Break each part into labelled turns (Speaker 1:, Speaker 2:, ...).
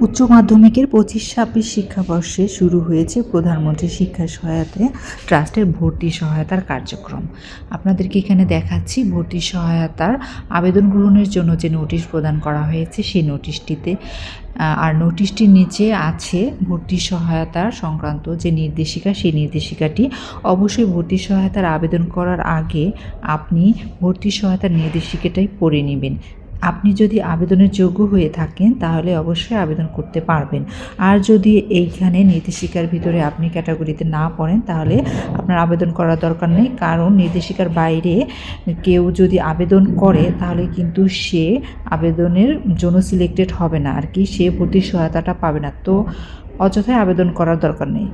Speaker 1: উচ্চ মাধ্যমিকের 25-26 শিক্ষাবর্ষে শুরু হয়েছে প্রধানমন্ত্রী শিক্ষা সহায়তা ট্রাস্টের ভর্তি সহায়তার কার্যক্রম। আপনাদেরকে এখানে দেখাচ্ছি ভর্তি সহায়তার আবেদন গ্রহণের জন্য যে নোটিশ প্রদান করা হয়েছে সেই নোটিশটিতে, আর নোটিশটির নিচে আছে ভর্তি সহায়তার সংক্রান্ত যে নির্দেশিকা, সেই নির্দেশিকাটি অবশ্যই ভর্তি সহায়তার আবেদন করার আগে আপনি ভর্তি সহায়তার নির্দেশিকাটাই পড়ে নেবেন। আপনি যদি আবেদনের যোগ্য হয়ে থাকেন তাহলে অবশ্যই আবেদন করতে পারবেন। আর যদি এইখানে নির্দেশিকার ভিতরে আপনি ক্যাটাগরিতে না পড়েন তাহলে আপনার আবেদন করার দরকার নেই, কারণ নির্দেশিকার বাইরে কেউ যদি আবেদন করে তাহলে কিন্তু সে আবেদনের জন্য সিলেক্টেড হবে না, আর কি সে ভর্তি সহায়তাটা পাবে না। তো অযথায় আবেদন করার দরকার নেই।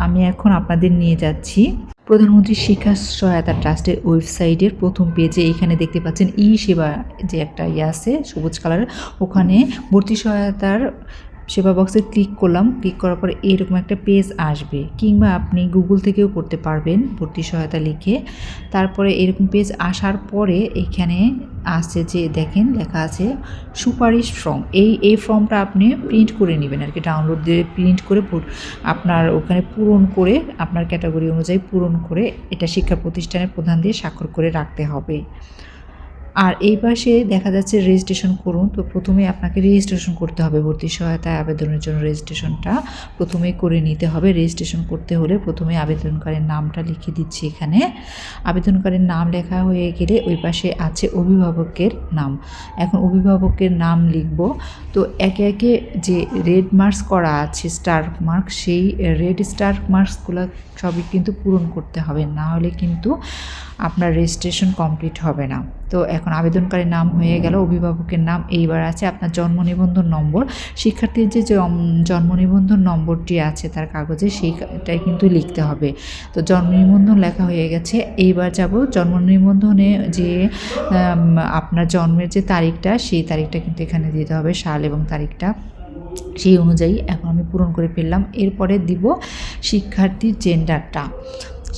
Speaker 1: আমি এখন আপনাদের নিয়ে যাচ্ছি প্রধানমন্ত্রী শিক্ষা সহায়তা ট্রাস্টের ওয়েবসাইটের প্রথম পেজে। এখানে দেখতে পাচ্ছেন ই সেবা যে একটা আছে সবুজ কালারের, ওখানে ভর্তি সহায়তার সেবা বক্সে ক্লিক করলাম। ক্লিক করার পরে এরকম একটা পেজ আসবে, কিংবা আপনি গুগল থেকেও করতে পারবেন ভর্তি সহায়তা লিখে। তারপরে এরকম পেজ আসার পরে এখানে আসছে যে দেখেন লেখা আছে সুপারিশ ফর্ম। এই ফর্মটা আপনি প্রিন্ট করে নেবেন, আর কি ডাউনলোড দিয়ে প্রিন্ট করে আপনার ওখানে পূরণ করে আপনার ক্যাটাগরি অনুযায়ী পূরণ করে এটা শিক্ষা প্রতিষ্ঠানের প্রধান দিয়ে স্বাক্ষর করে রাখতে হবে। আর এই পাশে দেখা যাচ্ছে রেজিস্ট্রেশন করুন। তো প্রথমে আপনাকে রেজিস্ট্রেশন করতে হবে, ভর্তি সহায়তায় আবেদনের জন্য রেজিস্ট্রেশনটা প্রথমেই করে নিতে হবে। রেজিস্ট্রেশন করতে হলে প্রথমে আবেদনকারীর নামটা লিখে দিচ্ছি এখানে। আবেদনকারীর নাম লেখা হয়ে গেলে ওই পাশে আছে অভিভাবকের নাম। এখন অভিভাবকের নাম লিখব। তো একে একে যে রেড মার্কস করা আছে স্টার মার্ক, সেই রেড স্টার মার্কসগুলো সবই কিন্তু পূরণ করতে হবে, না হলে কিন্তু আপনার রেজিস্ট্রেশন কমপ্লিট হবে না। তো এখন আবেদনকারীর নাম হয়ে গেল, অভিভাবকের নাম। এইবার আছে আপনার জন্ম নিবন্ধন নম্বর। শিক্ষার্থীর যে জন্ম নিবন্ধন নম্বরটি আছে তার কাগজে, সেইটাই কিন্তু লিখতে হবে। তো জন্ম নিবন্ধন লেখা হয়ে গেছে। এইবার যাব জন্ম নিবন্ধনে যে আপনার জন্মের যে তারিখটা, সেই তারিখটা কিন্তু এখানে দিতে হবে, সাল এবং তারিখটা সেই অনুযায়ী। এখন আমি পূরণ করে ফেললাম। এরপরে দিব শিক্ষার্থীর জেন্ডারটা,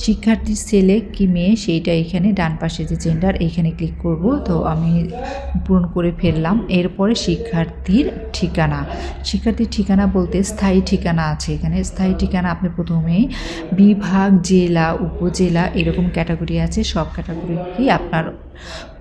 Speaker 1: শিক্ষার্থীর ছেলে কি মেয়ে সেইটা এখানে ডান পাশে যে জেন্ডার এইখানে ক্লিক করব। তো আমি পূরণ করে ফেললাম। এরপরে শিক্ষার্থীর ঠিকানা, শিক্ষার্থীর ঠিকানা বলতে স্থায়ী ঠিকানা আছে এখানে। স্থায়ী ঠিকানা আপনি প্রথমেই বিভাগ, জেলা, উপজেলা এরকম ক্যাটাগরি আছে, সব ক্যাটাগরিকেই আপনার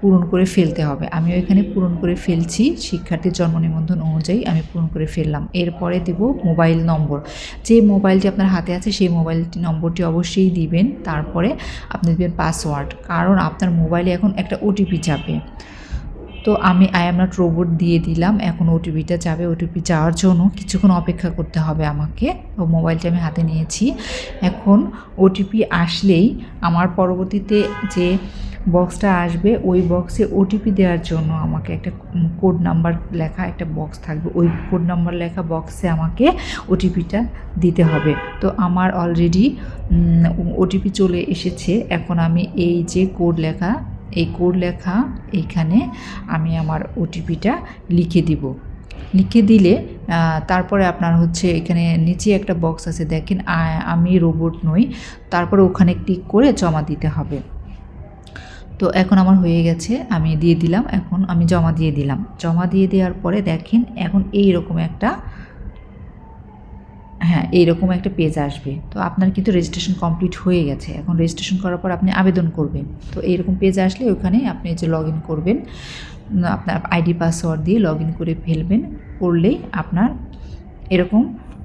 Speaker 1: পূরণ করে ফেলতে হবে। আমিও এখানে পূরণ করে ফেলছি, শিক্ষার্থীর জন্ম নিবন্ধন অনুযায়ী আমি পূরণ করে ফেললাম। এরপরে দেব মোবাইল নম্বর। যে মোবাইলটি আপনার হাতে আছে সেই মোবাইল নম্বরটি অবশ্যই দিবেন। তারপরে আপনি দেবেন পাসওয়ার্ড, কারণ আপনার মোবাইলে এখন একটা ওটিপি যাবে। তো আমি আই এম নট রোবট দিয়ে দিলাম। এখন ওটিপিটা যাবে, ওটিপি যাওয়ার জন্য কিছুক্ষণ অপেক্ষা করতে হবে আমাকে। তো মোবাইলটা আমি হাতে নিয়েছি। এখন ওটিপি আসলেই আমার পরবর্তীতে যে বক্সটা আসবে ওই বক্সে ওটিপি দেওয়ার জন্য আমাকে একটা কোড নাম্বার লেখা একটা বক্স থাকবে, ওই কোড নাম্বার লেখা বক্সে আমাকে ওটিপিটা দিতে হবে। তো আমার অলরেডি ওটিপি চলে এসেছে। এখন আমি এই যে এই কোড লেখা এইখানে আমি আমার ওটিপিটা লিখে দিব। লিখে দিলে তারপরে আপনার হচ্ছে এখানে নিচে একটা বক্স আছে দেখেন আমি রোবট নই, তারপরে ওখানে ক্লিক করে জমা দিতে হবে। তো এখন আমার হয়ে গেছে, আমি দিয়ে দিলাম। এখন আমি জমা দিয়ে দিলাম। জমা দিয়ে দেওয়ার পরে দেখেন এখন এইরকম একটা পেজ আসবে। তো আপনার কিন্তু রেজিস্ট্রেশন কমপ্লিট হয়ে গেছে। এখন রেজিস্ট্রেশন করার পর আপনি আবেদন করবেন। তো এইরকম পেজ আসলে ওখানে আপনি যে লগ ইন করবেন, আপনার আইডি পাসওয়ার্ড দিয়ে লগ ইন করে ফেলবেন। করলেই আপনার এরকম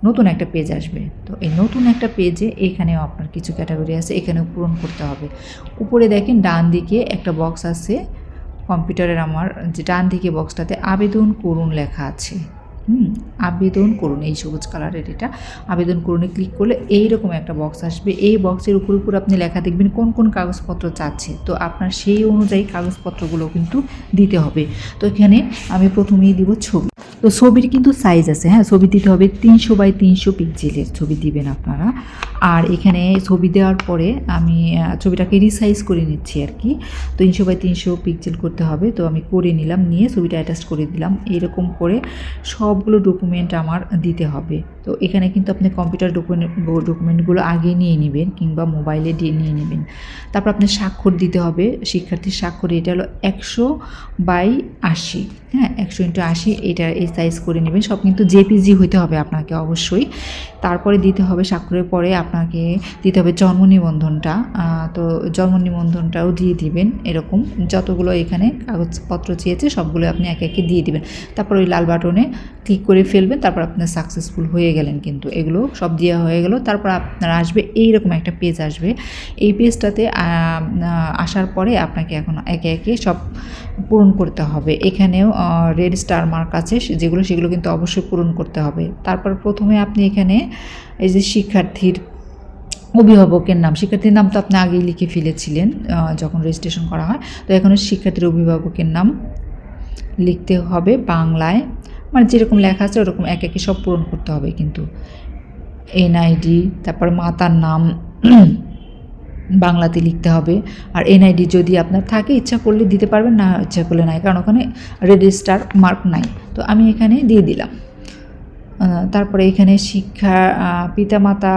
Speaker 1: নতুন একটা পেজ আসবে। তো এই নতুন একটা পেজে এখানেও আপনার কিছু ক্যাটাগরি আছে, এখানেও পূরণ করতে হবে। উপরে দেখেন ডান দিকে একটা বক্স আছে কম্পিউটারের, আমার যে ডান দিকে বক্সটাতে আবেদন করুন লেখা আছে। আবেদন করুন, এই সবুজ কালারের এটা আবেদন করুনে ক্লিক করলে এইরকম একটা বক্স আসবে। এই বক্সের উপর আপনি লেখা দেখবেন কোন কোন কাগজপত্র চাচ্ছে। তো আপনার সেই অনুযায়ী কাগজপত্রগুলো কিন্তু দিতে হবে। তো এখানে আমি প্রথমেই দিব ছবি। তো ছবির কিন্তু সাইজ আছে, ছবি দিতে হবে 300 বাই 300 পিক্সেলের ছবি দিবেন আপনারা। আর এখানে ছবি দেওয়ার পরে আমি ছবিটাকে রিসাইজ করে নিচ্ছি আর কি। 300x300 পিক্সেল করতে হবে, তো আমি করে নিলাম, নিয়ে ছবিটা অ্যাটাচ করে দিলাম। এরকম করে সবগুলো ডকুমেন্ট আমার দিতে হবে। তো এখানে কিন্তু আপনি কম্পিউটার ডকুমেন্টগুলো আগে নিয়ে নেবেন কিংবা মোবাইলে দিয়ে নিয়ে নেবেন। তারপর আপনার স্বাক্ষর দিতে হবে, শিক্ষার্থীর স্বাক্ষর। এটা হলো 100/80, হ্যাঁ 100x80, এটা এই সাইজ করে নেবেন। সব কিন্তু জেপিজি হইতে হবে আপনাকে অবশ্যই। তারপরে দিতে হবে স্বাক্ষরের পরে আপনাকে দিতে হবে জন্ম নিবন্ধনটা। তো জন্ম নিবন্ধনটাও দিয়ে দিবেন। এরকম যতগুলো এখানে কাগজপত্র চেয়েছে সবগুলো আপনি একে একে দিয়ে দিবেন। তারপর ওই লাল বাটনে ক্লিক করে ফেলবেন, তারপর আপনার সাকসেসফুল হয়ে গেলেন। কিন্তু এগুলো সব দেওয়া হয়ে গেল। তারপর আপনার আসবে এইরকম একটা পেজ আসবে। এই পেজটাতে আসার পরে আপনাকে এখন একে একে সব পূরণ করতে হবে। এখানেও রেড স্টার মার্ক আছে যেগুলো, সেগুলো কিন্তু অবশ্যই পূরণ করতে হবে। তারপর প্রথমে আপনি এখানে এই যে শিক্ষার্থীর অভিভাবকের নাম, শিক্ষার্থীর নাম তো আপনি আগেই লিখে ফেলেছিলেন যখন রেজিস্ট্রেশন করা হয়। তো এখন শিক্ষার্থীর অভিভাবকের নাম লিখতে হবে বাংলায়, মানে যেরকম লেখা আছে ওরকম একে একে সব পূরণ করতে হবে। কিন্তু এনআইডি, তারপর মাতার নাম বাংলাতে লিখতে হবে। আর এনআইডি যদি আপনার থাকে ইচ্ছা করলে দিতে পারবেন, না ইচ্ছা করলে নাই, কারণ ওখানে রেজিস্টার মার্ক নাই। তো আমি এখানে দিয়ে দিলাম। তারপরে এখানে শিক্ষা পিতামাতা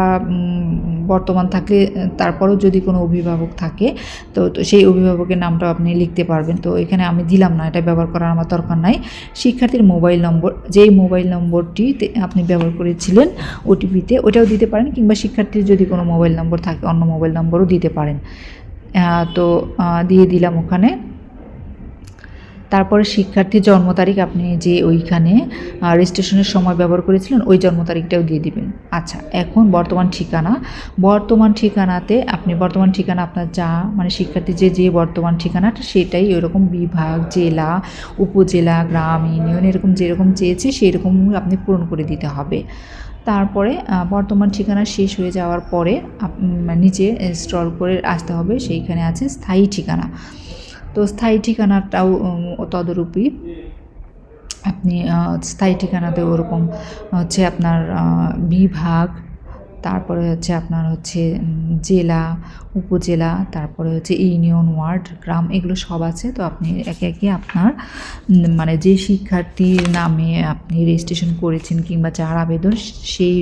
Speaker 1: বর্তমান থাকলে, তারপরেও যদি কোনো অভিভাবক থাকে তো সেই অভিভাবকের নামটাও আপনি লিখতে পারবেন। তো এখানে আমি দিলাম না, এটা ব্যবহার করার আমার দরকার নাই। শিক্ষার্থীর মোবাইল নম্বর, যেই মোবাইল নম্বরটি আপনি ব্যবহার করেছিলেন ওটিপিতে, ওটাও দিতে পারেন, কিংবা শিক্ষার্থীর যদি কোনো মোবাইল নম্বর থাকে অন্য মোবাইল নম্বরও দিতে পারেন। তো দিয়ে দিলাম ওখানে। তারপরে শিক্ষার্থীর জন্ম তারিখ আপনি যে ওইখানে রেজিস্ট্রেশনের সময় ব্যবহার করেছিলেন ওই জন্ম তারিখটাও দিয়ে দিবেন। আচ্ছা, এখন বর্তমান ঠিকানা, বর্তমান ঠিকানাতে আপনি বর্তমান ঠিকানা আপনার যা, মানে শিক্ষার্থীর যে বর্তমান ঠিকানাটা সেটাই ওইরকম বিভাগ, জেলা, উপজেলা, গ্রাম, ইউনিয়ন এরকম যেরকম চেয়েছে সেই রকম আপনি পূরণ করে দিতে হবে। তারপরে বর্তমান ঠিকানা শেষ হয়ে যাওয়ার পরে নিচে স্ক্রল করে আসতে হবে, সেইখানে আছে স্থায়ী ঠিকানা। তো স্থায়ী ঠিকানাটাও তদরূপই আপনি স্থায়ী ঠিকানাতে ওরকম হচ্ছে আপনার বিভাগ, তারপরে হচ্ছে আপনার হচ্ছে জেলা, উপজেলা, তারপরে হচ্ছে ইউনিয়ন, ওয়ার্ড, গ্রাম, এগুলো সব আছে। তো আপনি একে একে আপনার মানে যে শিক্ষার্থীর নামে আপনি রেজিস্ট্রেশন করেছেন কিংবা যার আবেদন সেই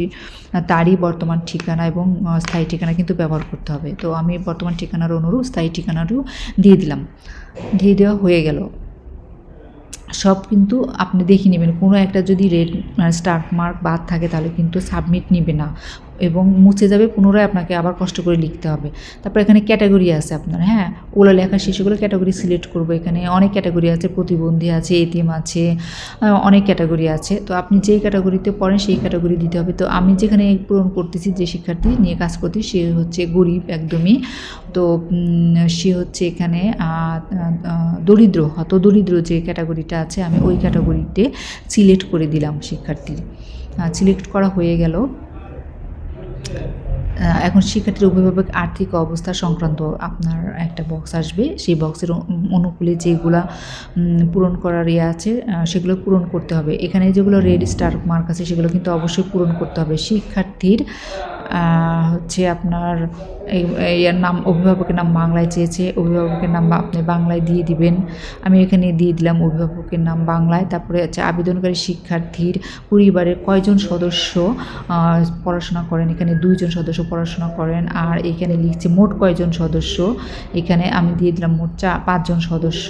Speaker 1: তারই বর্তমান ঠিকানা এবং স্থায়ী ঠিকানা কিন্তু ব্যবহার করতে হবে। তো আমি বর্তমান ঠিকানার অনুরূপ স্থায়ী ঠিকানারও দিয়ে দিলাম। দিয়ে দেওয়া হয়ে গেল। সব কিন্তু আপনি দেখে নেবেন, কোনো একটা যদি রেড স্টার মার্ক বাদ থাকে তাহলে কিন্তু সাবমিট নিবে না এবং মুছে যাবে, পুনরায় আপনাকে আবার কষ্ট করে লিখতে হবে। তারপর এখানে ক্যাটাগরি আছে আপনার, হ্যাঁ ওগুলো লেখা শেষগুলো ক্যাটাগরি সিলেক্ট করবো। এখানে অনেক ক্যাটাগরি আছে, প্রতিবন্ধী আছে, এতিম আছে, অনেক ক্যাটাগরি আছে। তো আপনি যেই ক্যাটাগরিতে পড়েন সেই ক্যাটাগরি দিতে হবে। তো আমি যেখানে পূরণ করতেছি, যে শিক্ষার্থী নিয়ে কাজ করতেছি সে হচ্ছে গরিব একদমই। তো সে হচ্ছে এখানে দরিদ্র, হতদরিদ্র যে ক্যাটাগরিটা আছে আমি ওই ক্যাটাগরিতে সিলেক্ট করে দিলাম শিক্ষার্থীর। সিলেক্ট করা হয়ে গেল। এখন শিক্ষার্থীর অভিভাবক আর্থিক অবস্থা সংক্রান্ত আপনার একটা বক্স আসবে, সেই বক্সের অনুকূলে যেগুলো পূরণ করার আছে সেগুলো পূরণ করতে হবে। এখানে যেগুলো রেড স্টার মার্ক আছে সেগুলো কিন্তু অবশ্যই পূরণ করতে হবে। শিক্ষার্থীর হচ্ছে আপনার এর নাম, অভিভাবকের নাম বাংলায় চেয়েছে, অভিভাবকের নাম আপনি বাংলায় দিয়ে দিবেন। আমি এখানে দিয়ে দিলাম অভিভাবকের নাম বাংলায়। তারপরে হচ্ছে আবেদনকারী শিক্ষার্থীর পরিবারের কয়জন সদস্য পড়াশোনা করেন, এখানে 2 জন সদস্য পড়াশোনা করেন। আর এখানে লিখছে মোট কয়জন সদস্য, এখানে আমি দিয়ে দিলাম মোট 5 জন সদস্য।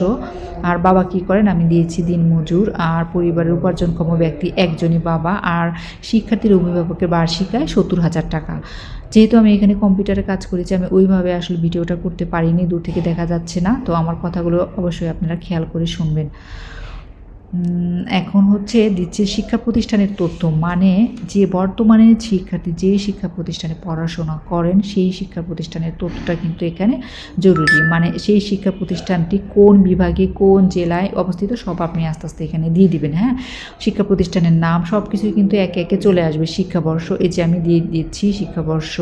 Speaker 1: আর বাবা কি করেন আমি দিয়েছি দিনমজুর। আর পরিবারের উপার্জনক্ষম ব্যক্তি একজনই বাবা। আর শিক্ষার্থীর অভিভাবকের বার্ষিক আয় 70,000 টাকা। যেহেতু আমি এখানে কম্পিউটারে কাজ করেছি আমি ওইভাবে আসলে ভিডিওটা করতে পারিনি, দূর থেকে দেখা যাচ্ছে না। তো আমার কথাগুলো অবশ্যই আপনারা খেয়াল করে শুনবেন। এখন হচ্ছে দিচ্ছে শিক্ষা প্রতিষ্ঠানের তথ্য, মানে যে বর্তমানে শিক্ষার্থী যে শিক্ষা প্রতিষ্ঠানে পড়াশোনা করেন সেই শিক্ষা প্রতিষ্ঠানের তথ্যটা কিন্তু এখানে জরুরি। মানে সেই শিক্ষা প্রতিষ্ঠানটি কোন বিভাগে কোন জেলায় অবস্থিত সব আপনি আস্তে আস্তে এখানে দিয়ে দিবেন। হ্যাঁ, শিক্ষা প্রতিষ্ঠানের নাম সব কিছুই কিন্তু একে একে চলে আসবে। শিক্ষাবর্ষ এই যে আমি দিয়ে দিচ্ছি, শিক্ষাবর্ষ,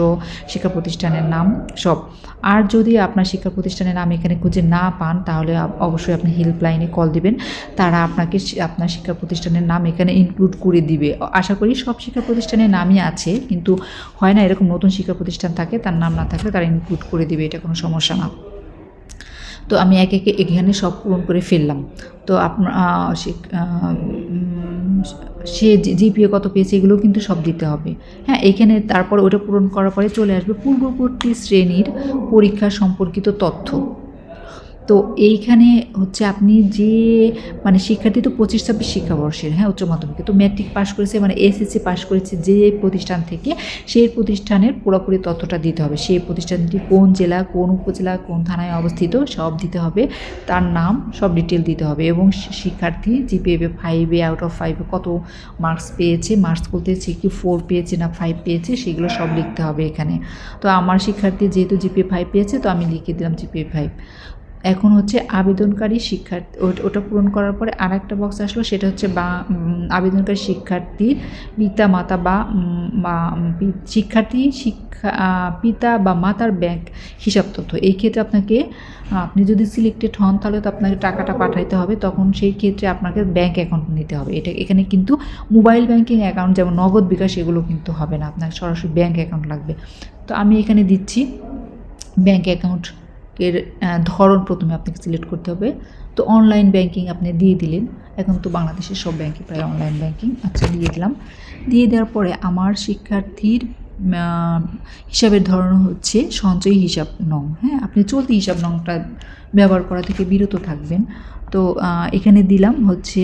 Speaker 1: শিক্ষা প্রতিষ্ঠানের নাম সব। আর যদি আপনার শিক্ষা প্রতিষ্ঠানের নাম এখানে খুঁজে না পান তাহলে অবশ্যই আপনি হেল্পলাইনে কল দিবেন, তারা আপনাকে আপনার শিক্ষা প্রতিষ্ঠানের নাম এখানে ইনক্লুড করে দিবে। আশা করি সব শিক্ষা প্রতিষ্ঠানের নামই আছে, কিন্তু হয় না এরকম নতুন শিক্ষা প্রতিষ্ঠান থাকে তার নাম না থাকলে তারা ইনক্লুড করে দিবে, এটা কোনো সমস্যা না। তো আমি একে এখানে সব পূরণ করে ফেললাম। তো আপনার সে জিপিএ কত পেয়েছে এগুলো কিন্তু সব দিতে হবে। হ্যাঁ, এইখানে তারপর ওটা পূরণ করার পরে চলে আসবে পূর্ববর্তী শ্রেণীর পরীক্ষা সম্পর্কিত তথ্য। তো এইখানে হচ্ছে আপনি যে মানে শিক্ষার্থী তো 25-26 শিক্ষাবর্ষের, হ্যাঁ, উচ্চ মাধ্যমিকে তো ম্যাট্রিক পাস করেছে মানে এসএসসি পাস করেছে যে প্রতিষ্ঠান থেকে, সেই প্রতিষ্ঠানের পুরোপুরি তথ্যটা দিতে হবে। সেই প্রতিষ্ঠানটি কোন জেলা, কোন উপজেলা, কোন থানায় অবস্থিত সব দিতে হবে, তার নাম সব ডিটেল দিতে হবে। এবং শিক্ষার্থী জিপিএ 5 আউট অফ 5 কত মার্কস পেয়েছে, মার্কস বলতে কি 4 পেয়েছে না 5 পেয়েছে সেগুলো সব লিখতে হবে এখানে। তো আমার শিক্ষার্থী যেহেতু জিপিএ 5 পেয়েছে তো আমি লিখে দিলাম জিপিএ 5। এখন হচ্ছে আবেদনকারী শিক্ষার্থী, ওটা পূরণ করার পরে আর একটা বক্স আসলো, সেটা হচ্ছে আবেদনকারী শিক্ষার্থীর পিতা মাতা বা শিক্ষার্থী পিতা বা মাতার ব্যাংক হিসাব তথ্য। এই ক্ষেত্রে আপনাকে, আপনি যদি সিলেক্টেড হন তাহলে তো আপনাকে টাকাটা পাঠাইতে হবে, তখন সেই ক্ষেত্রে আপনাকে ব্যাংক অ্যাকাউন্ট নিতে হবে। এখানে কিন্তু মোবাইল ব্যাংকিং অ্যাকাউন্ট যেমন নগদ বিকাশ এগুলো কিন্তু হবে না, আপনার সরাসরি ব্যাংক অ্যাকাউন্ট লাগবে। তো আমি এখানে দিচ্ছি ব্যাংক অ্যাকাউন্ট এর ধরন প্রথমে আপনাকে সিলেক্ট করতে হবে। তো অনলাইন ব্যাংকিং আপনি দিয়ে দিলেন, এখন তো বাংলাদেশের সব ব্যাংকে প্রায় অনলাইন ব্যাংকিং, আচ্ছা দিয়ে দিলাম। দিয়ে দেওয়ার পরে আমার শিক্ষার্থীর হিসাবের ধরন হচ্ছে সঞ্চয়ী হিসাব নং। হ্যাঁ, আপনি চলতি হিসাব নংটা ব্যবহার করা থেকে বিরত থাকবেন। তো এখানে দিলাম হচ্ছে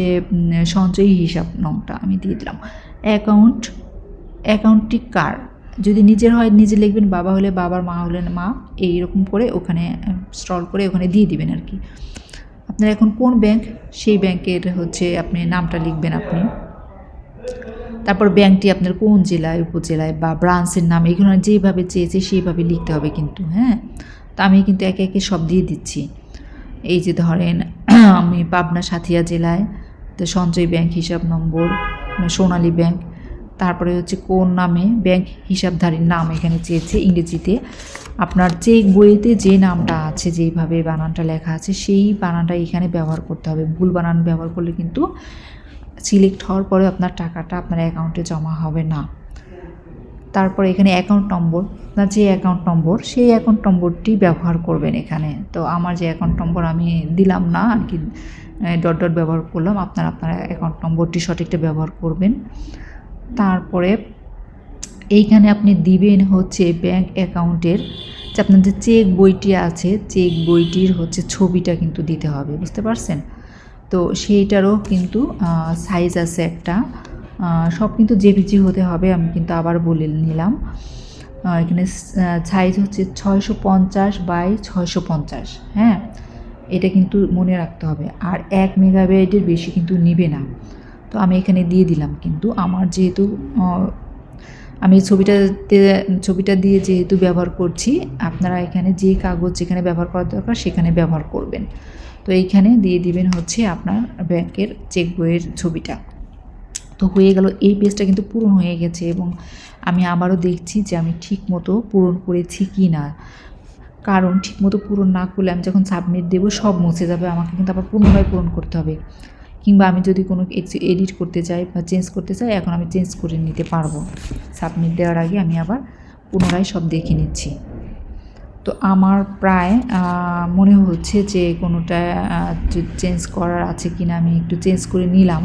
Speaker 1: সঞ্চয়ী হিসাব নংটা আমি দিয়ে দিলাম। অ্যাকাউন্টটি কার, যদি নিজের হয় নিজে লিখবেন, বাবা হলে বাবার, মা হলে মা, এইরকম করে ওখানে স্ক্রল করে ওখানে দিয়ে দিবেন আর কি। আপনার এখন কোন ব্যাংক, সেই ব্যাংকের হচ্ছে আপনি নামটা লিখবেন আপনি। তারপর ব্যাংকটি আপনার কোন জেলায়, উপজেলায় বা ব্রাঞ্চের নাম, এগুলো যেভাবে চেয়েছে সেইভাবে লিখতে হবে কিন্তু। হ্যাঁ, তা আমি কিন্তু একে একে সব দিয়ে দিচ্ছি। এই যে ধরেন আমি পাবনা সাথিয়া জেলায়, তো সঞ্চয় ব্যাংক হিসাব নম্বর সোনালী ব্যাংক, তারপরে হচ্ছে কোন নামে ব্যাংক হিসাবধারীর নাম এখানে চেয়েছে ইংরেজিতে। আপনার চেক বইতে যে নামটা আছে, যেইভাবে বানানটা লেখা আছে সেই বানানটা এখানে ব্যবহার করতে হবে। ভুল বানান ব্যবহার করলে কিন্তু সিলেক্ট হওয়ার পরে আপনার টাকাটা আপনার অ্যাকাউন্টে জমা হবে না। তারপরে এখানে অ্যাকাউন্ট নম্বর, আপনার যে অ্যাকাউন্ট নম্বর সেই অ্যাকাউন্ট নম্বরটি ব্যবহার করবেন এখানে। তো আমার যে অ্যাকাউন্ট নম্বর আমি দিলাম না আর কি, ডট ডট ব্যবহার করলাম, আপনার অ্যাকাউন্ট নম্বরটি সঠিকটা ব্যবহার করবেন। তারপরে এইখানে আপনি দিবেন হচ্ছে ব্যাংক অ্যাকাউন্টের যে আপনার যে চেক বইটি আছে, চেক বইটির হচ্ছে ছবিটা কিন্তু দিতে হবে, বুঝতে পারছেন? তো সেইটারও কিন্তু সাইজ আছে একটা, সব কিন্তু জেপিজি হতে হবে, আমি কিন্তু আবার বলে নিলাম। এখানে সাইজ হচ্ছে 650 বাই 650। হ্যাঁ, এটা কিন্তু মনে রাখতে হবে, আর 1 মেগাবাইটের বেশি কিন্তু নিবে না। তো আমি এখানে দিয়ে দিলাম, কিন্তু আমার যেহেতু আমি ছবিটা দিয়ে যেহেতু ব্যবহার করছি, আপনারা এখানে যে কাগজ যেখানে ব্যবহার করা দরকার সেখানে ব্যবহার করবেন। তো এইখানে দিয়ে দিবেন হচ্ছে আপনার ব্যাংকের চেক বইয়ের ছবিটা। তো হয়ে গেল, এই পেজটা কিন্তু পূরণ হয়ে গেছে এবং আমি আবারও দেখছি যে আমি ঠিকমতো পূরণ করেছি কি না, কারণ ঠিকমতো পূরণ না করলে আমি যখন সাবমিট দেবো সব মুছে যাবে, আমাকে কিন্তু আবার পুনরায় পূরণ করতে হবে। কিংবা আমি যদি কোনো এডিট করতে চাই বা চেঞ্জ করতে চাই, এখন আমি চেঞ্জ করে নিতে পারবো। সাবমিট দেওয়ার আগে আমি আবার পুনরায় সব দেখে নিচ্ছি। তো আমার প্রায় মনে হচ্ছে যে কোনোটা চেঞ্জ করার আছে কি না, আমি একটু চেঞ্জ করে নিলাম,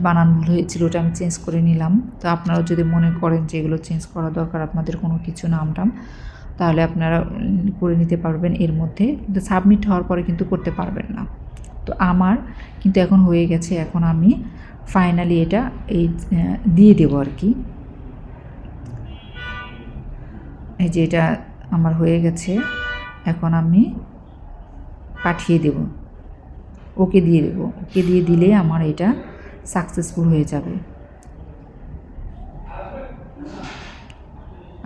Speaker 1: বানান ভুল হয়েছিল ওটা আমি চেঞ্জ করে নিলাম। তো আপনারাও যদি মনে করেন যে এগুলো চেঞ্জ করা দরকার আপনাদের কোনো কিছু নাম তাহলে আপনারা করে নিতে পারবেন এর মধ্যে, কিন্তু সাবমিট হওয়ার পরে কিন্তু করতে পারবেন না। তো আমার কিন্তু এখন হয়ে গেছে, এখন আমি ফাইনালি এটা এই দিয়ে দেবো আর কি। এই যে এটা আমার হয়ে গেছে, এখন আমি পাঠিয়ে দেব, ওকে দিয়ে দেবো। ওকে দিয়ে দিলে আমার এটা সাকসেসফুল হয়ে যাবে।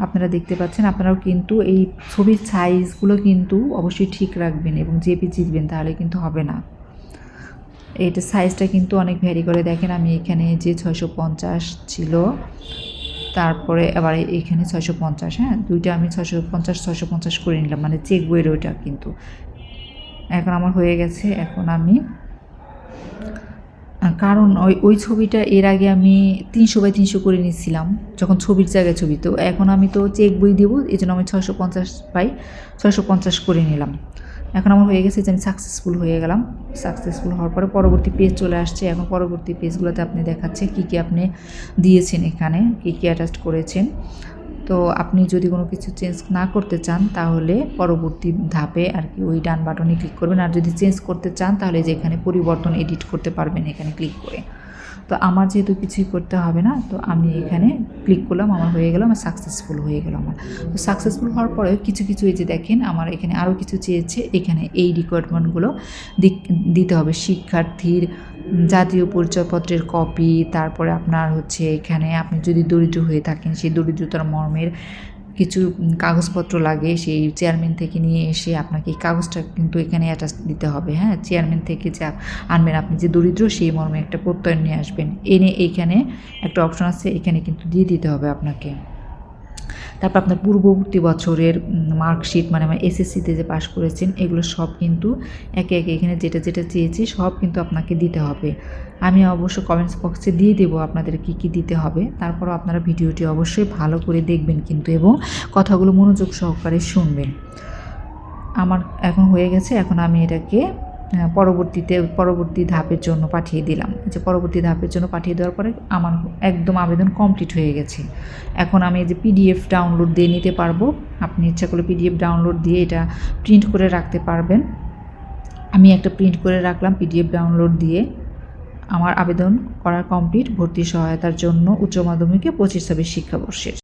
Speaker 1: আপনারা দেখতে পাচ্ছেন, আপনারাও কিন্তু এই ছবির সাইজগুলো কিন্তু অবশ্যই ঠিক রাখবেন এবং জেপিজি দিবেন, তাহলে কিন্তু হবে না। এইটা সাইজটা কিন্তু অনেক ভ্যারি করে, দেখেন আমি এখানে যে 650 ছিল, তারপরে আবার এখানে 650, হ্যাঁ দুইটা আমি 650 করে নিলাম, মানে চেক বইয়ের ওইটা কিন্তু। এখন আমার হয়ে গেছে, এখন আমি কারণ ওই ছবিটা এর আগে আমি 300/300 করে নিয়েছিলাম, যখন ছবির জায়গায় ছবি। তো এখন আমি তো চেক বই দেবো, এই জন্য আমি 650/650 করে নিলাম। এখন আমার হয়ে গেছে যে আমি সাকসেসফুল হয়ে গেলাম। সাকসেসফুল হওয়ার পরে পরবর্তী পেজ চলে আসছে। এখন পরবর্তী পেজগুলোতে আপনি দেখাচ্ছে কী কী আপনি দিয়েছেন, এখানে কী কী অ্যাটাচ করেছেন। তো আপনি যদি কোনো কিছু চেঞ্জ না করতে চান তাহলে পরবর্তী ধাপে আর কি ওই ডান বাটনে ক্লিক করবেন। আর যদি চেঞ্জ করতে চান তাহলে যে এখানে পরিবর্তন এডিট করতে পারবেন এখানে ক্লিক করে। তো আমার যেহেতু কিছুই করতে হবে না, তো আমি এখানে ক্লিক করলাম, আমার হয়ে গেল, আমার সাকসেসফুল হয়ে গেল আমার। তো সাকসেসফুল হওয়ার পরে কিছু এই যে দেখেন আমার এখানে আরও কিছু চেয়েছে। এখানে এই রিকোয়ারমেন্টগুলো দিতে হবে। শিক্ষার্থীর জাতীয় পরিচয়পত্রের কপি, তারপরে আপনার হচ্ছে এখানে আপনি যদি দরিদ্র হয়ে থাকেন সেই দরিদ্রতার মর্মের কিছু কাগজপত্র লাগে, সেই চেয়ারম্যান থেকে নিয়ে এসে আপনাকে এই কাগজটা কিন্তু এখানে অ্যাটাচ দিতে হবে। হ্যাঁ, চেয়ারম্যান থেকে যা আনবেন, আপনি যে দরিদ্র সেই মর্মে একটা প্রত্যয়ন নিয়ে আসবেন, এনে এইখানে একটা অপশন আছে, এখানে কিন্তু দিয়ে দিতে হবে আপনাকে। তারপর আপনার পূর্ববর্তী বছরের মার্কশিট, মানে আমার এসএসসিতে যে পাশ করেছেন, এগুলো সব কিন্তু একে একে এখানে যেটা চেয়েছি সব কিন্তু আপনাকে দিতে হবে। আমি অবশ্য কমেন্টস বক্সে দিয়ে দেবো আপনাদের কী কী দিতে হবে। তারপরও আপনারা ভিডিওটি অবশ্যই ভালো করে দেখবেন কিন্তু, এবং কথাগুলো মনোযোগ সহকারে শুনবেন। আমার এখন হয়ে গেছে, এখন আমি এটাকে পরবর্তী ধাপের জন্য পাঠিয়ে দিলাম। যে পরবর্তী ধাপের জন্য পাঠিয়ে দেওয়ার পরে আমার একদম আবেদন কমপ্লিট হয়ে গেছে। এখন আমি এই যে পিডিএফ ডাউনলোড দিয়ে নিতে পারবো। আপনি ইচ্ছা করলে পিডিএফ ডাউনলোড দিয়ে এটা প্রিন্ট করে রাখতে পারবেন। আমি একটা প্রিন্ট করে রাখলাম পিডিএফ ডাউনলোড দিয়ে। আমার আবেদন করা কমপ্লিট ভর্তি সহায়তার জন্য উচ্চ মাধ্যমিকে 25-26 শিক্ষাবর্ষের।